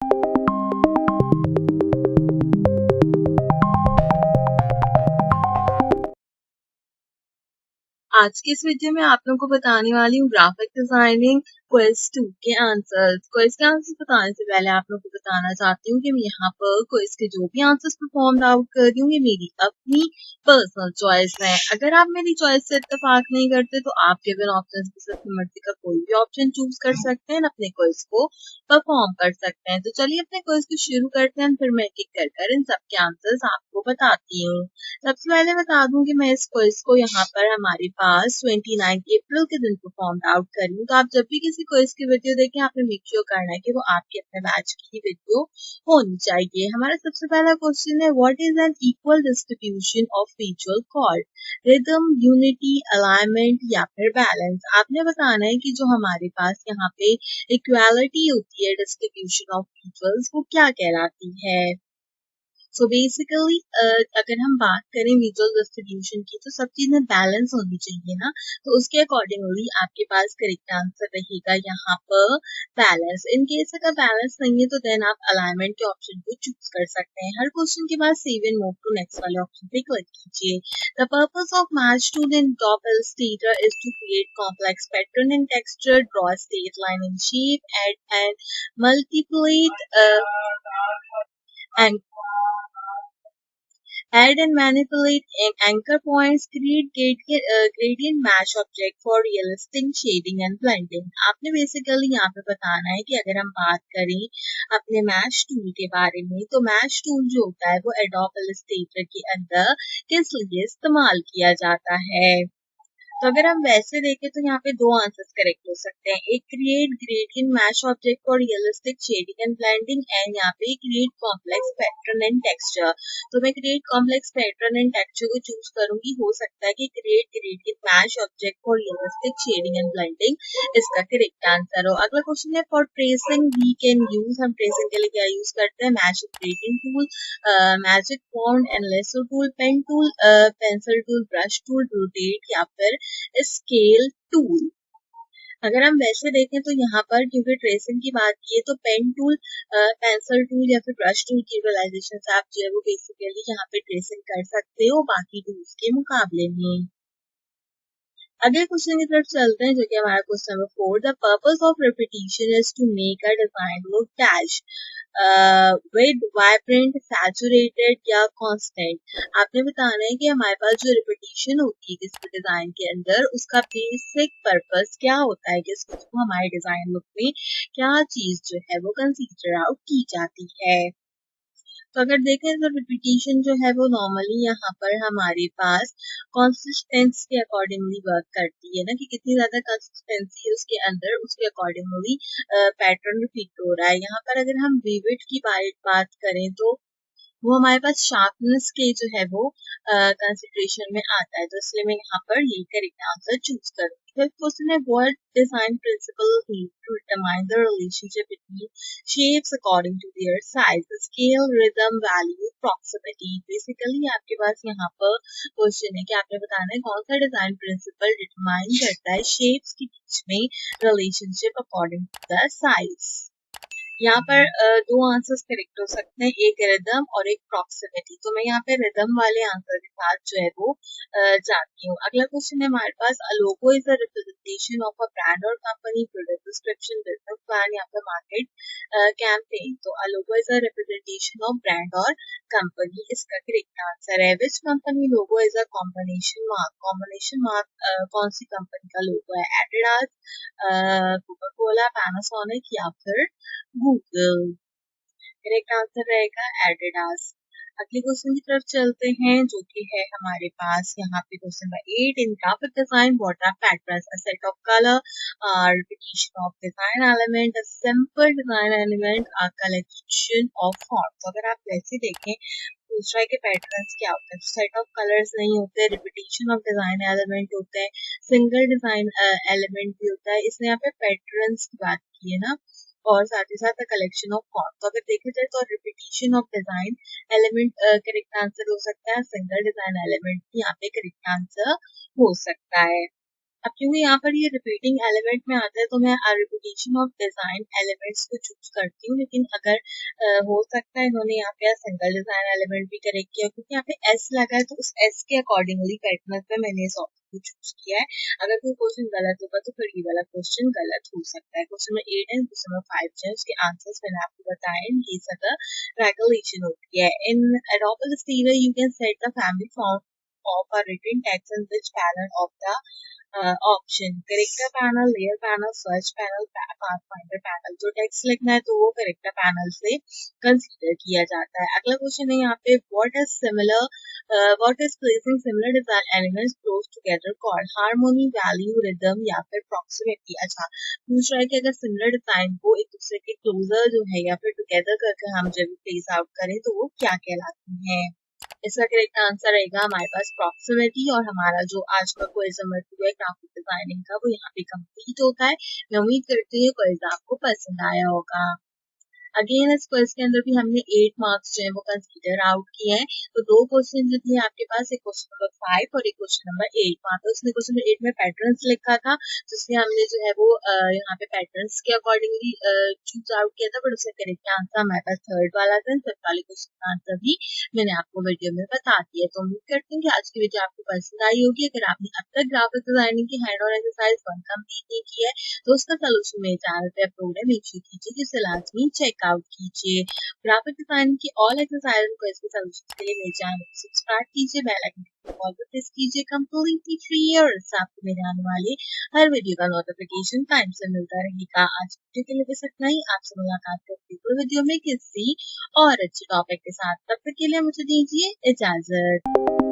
आज के इस वीडियो में आप लोगों को बताने वाली हूँ ग्राफिक डिजाइनिंग क्विज 2 के आंसर्स। क्विज के आंसर्स बताने से पहले आप लोगों को बताना चाहती हूँ कि मैं यहाँ पर क्विज के जो भी आंसर्स परफॉर्म आउट कर रही हूँ ये मेरी अपनी पर्सनल चॉइस है। अगर आप मेरी चॉइस से इत्तेफाक नहीं करते तो आप गिवन ऑप्शंस में से अपनी मर्जी का कोई भी ऑप्शन चूज कर सकते हैं, अपने क्विज को परफॉर्म कर सकते हैं। तो चलिए अपने क्विज को शुरू करते हैं, फिर मैं एक एक कर इन सबके आंसर्स आपको बताती हूँ। सबसे पहले बता दूं कि मैं इस क्विज को यहाँ पर हमारे पास 29 अप्रैल के दिन परफॉर्म आउट कर रही हूँ। तो आप जब भी किसी क्विज की वीडियो देखें आपने मेक श्योर करना है कि वो आपके अपने बैच की वीडियो होनी चाहिए। हमारा सबसे पहला क्वेश्चन है, what is an equal distribution of visual chord? Rhythm, unity, alignment या फिर बैलेंस? आपने बताना है कि जो हमारे पास यहाँ पे इक्वालिटी होती है डिस्ट्रीब्यूशन ऑफ विजुअल्स वो क्या कहलाती है। सो बेसिकली अगर हम बात करें विजुअल डिस्ट्रीब्यूशन की तो सब चीजें बैलेंस होनी चाहिए ना, तो उसके अकॉर्डिंगली आपके पास करेक्ट आंसर रहेगा यहाँ पर बैलेंस। इन केस अगर बैलेंस नहीं है तो देन आप अलाइनमेंट के ऑप्शन को चूज कर सकते हैं। हर क्वेश्चन के बाद save and move to next वाले ऑप्शन पे क्लिक कीजिए। The purpose of match tool in top Illustrator is to create complex pattern in texture, draw a straight line in shape, add and multiply and add and manipulate anchor points, create gradient mesh object for realistic shading and blending। आपने basically यहाँ पे बताना है कि अगर हम बात करें अपने मैश टूल के बारे में तो मैश टूल जो होता है वो एडोब इलस्ट्रेटर के अंदर किस लिए इस्तेमाल किया जाता है। तो अगर हम वैसे देखें तो यहाँ पे दो आंसर्स करेक्ट हो सकते हैं, एक create gradient mesh object for realistic shading and blending and यहाँ पे create complex pattern and texture. तो मैं create complex pattern and texture को चूज करूंगी। हो सकता है कि create gradient mesh object for realistic shading and blending इसका करेक्ट आंसर हो। अगला क्वेश्चन है, for tracing we can use, हम ट्रेसिंग के लिए क्या यूज करते हैं? Magic gradient tool, magic font and lasso tool, pen tool, pencil tool, brush tool, rotate या फिर स्केल टूल। अगर हम वैसे देखें तो यहाँ पर क्योंकि ट्रेसिंग की बात की है तो पेन टूल, पेंसिल टूल या फिर ब्रश टूल की यूटिलाइजेशन से आप जो है वो बेसिकली यहाँ पे ट्रेसिंग कर सकते हो बाकी टूल्स के मुकाबले में। अगले क्वेश्चन की तरफ चलते हैं जो कि हमारा question number 4, the purpose of repetition is to make a design look dash with vibrant, saturated या कांस्टेंट। आपने बताना है कि हमारे पास जो रिपीटिशन होती है किसी डिजाइन के अंदर उसका बेसिक पर्पस क्या होता है, कि उसको हमारे डिजाइन लुक में क्या चीज जो है वो कंसीडर आउट की जाती है। तो अगर देखें तो रिपीटिशन जो है वो नॉर्मली यहाँ पर हमारे पास कंसिस्टेंसी के अकॉर्डिंगली वर्क करती है ना, कि कितनी ज्यादा कंसिस्टेंसी है उसके अंदर उसके अकॉर्डिंगली पैटर्न रिपीट हो रहा है। यहाँ पर अगर हम विविड की बात करें तो वो हमारे पास शार्पनेस के जो है वो कंसिडरेशन में आता है, तो इसलिए मैं यहाँ पर ये करेक्ट आंसर चूज करूँगी। फिफ्थ क्वेश्चन है, what design principle used to determine the relationship between shapes according to their size, scale, rhythm, value, proximity। Basically आपके पास यहाँ पर क्वेश्चन है कि आपने बताना है कौन सा डिजाइन प्रिंसिपल डिटरमाइन करता है शेप्स के बीच में relationship according to the size. यहाँ पर दो आंसर्स करेक्ट हो सकते हैं, एक रिदम और एक प्रॉक्सिमिटी। तो मैं यहाँ पे रिदम वाले आंसर के साथ जो है वो जाती हूँ। अगला क्वेश्चन है हमारे पास, a logo is a representation of a brand और company, product description, business plan या फिर मार्केट कैंपेन। तो a logo is a representation of brand और कंपनी, इसका करेक्ट आंसर है। Which company logo is a combination mark? Combination mark कौन सी company का लोगो है? एडिडास, कोका कोला, पैनासोनिक या फिर गूगल। करेक्ट आंसर रहेगा एडिडास। अगले क्वेश्चन की तरफ चलते हैं जो कि है हमारे पास यहाँ पे question number 8, in graphic design what are patterns? A set of colour, repetition of design element, a simple design element, a collection of fonts. अगर आप वैसे देखें दूसरा के पैटर्न्स क्या होते हैं, सेट ऑफ कलर्स नहीं होते, रिपीटिशन ऑफ डिजाइन एलिमेंट होते हैं, सिंगल डिजाइन एलिमेंट भी होता है। इसने यहाँ पे पैटर्न्स की बात की है ना, और साथ ही साथ कलेक्शन ऑफ फॉन्ट। तो अगर देखा जाए तो repetition of design element correct answer हो सकता है, सिंगल डिजाइन एलिमेंट भी यहाँ पे करेक्ट आंसर हो सकता है। अब क्योंकि यहाँ पर ये रिपीटिंग एलिमेंट में आता है तो मैं रिपीटिशन ऑफ डिजाइन एलिमेंट्स को चूज करती हूँ, लेकिन अगर हो सकता है इन्होंने यहाँ पे सिंगल डिजाइन एलिमेंट भी करेक्ट किया, क्योंकि यहाँ पे एस लगा है तो उस एस के अकॉर्डिंगली पैटर्न पे मैंने इस ऑप्शन को चूज किया है। अगर कोई क्वेश्चन गलत होगा तो फिर ये वाला क्वेश्चन गलत हो सकता है। Question number 8 and question number 5 जो है उसके आंसर्स मैंने आपको बताए, ये सब रेगुलेशन होती है। In Adobe Illustrator you can set the family form of a written text in which panel of the option character panel, layer panel, search panel, pathfinder panel. जो टेक्स्ट लिखना है तो वो करेक्टर पैनल से consider किया जाता है। अगला क्वेश्चन है यहाँ पे what is placing similar design elements close together called harmony, value, rhythm या फिर प्रॉक्सिमिटी। अच्छा, पूछ रहा है कि अगर सिमिलर डिजाइन को एक दूसरे के क्लोजर जो है या फिर टुगेदर करके हम जब प्लेस आउट करें तो वो क्या कहलाती हैं। इसका करेक्ट आंसर रहेगा हमारे पास प्रॉक्सिमिटी। और हमारा जो आज का क्विज नंबर 2 है ग्राफिक डिजाइनिंग का वो यहाँ पे कंप्लीट होता है। मैं उम्मीद करती हूँ क्विज आपको पसंद आया होगा। अगेन इस क्वेश्चन के अंदर भी हमने 8 मार्क्स जो है वो कंसीडर आउट किए हैं। तो दो क्वेश्चन जो थे आपके पास, एक क्वेश्चन नंबर 5 और एक क्वेश्चन नंबर 8। वहां पे उसने क्वेश्चन नंबर 8 में पैटर्न्स लिखा था, जिसमें हमने जो है वो यहाँ पे पैटर्न्स के अकॉर्डिंगली चूज आउट किया था, बट उसका करेक्ट आंसर हमारे पास थर्ड वाला था। थर्ड वाले क्वेश्चन का आंसर भी मैंने आपको वीडियो में बता दिया। तो उम्मीद करती हूँ कि आज की वीडियो आपको पसंद आई होगी। अगर आपने अब तक ग्राफिक डिजाइनिंग की हैंड ऑन एक्सरसाइज 1 कंप्लीट नहीं की है तो उसका सोल्यूशन मेरे चैनल पे अपलोड है, मेक श्योर कीजिए कि उसे लाजमी चेकआउट कीजिए। ग्राफिक डिजाइनिंग की ऑल एक्सरसाइज को इसके सॉल्यूशंस के लिए मेरे चैनल को सब्सक्राइब कीजिए, बेल आइकन को प्रेस कीजिए। कंप्लीटली फ्री है और इससे आपको मेरे आने वाले हर वीडियो का नोटिफिकेशन टाइम से मिलता रहेगा। आज वीडियो के लिए बस इतना ही। आपसे मुलाकात करती हूँ वीडियो में किसी और अच्छे टॉपिक के साथ। तब तक के लिए मुझे दीजिए इजाजत।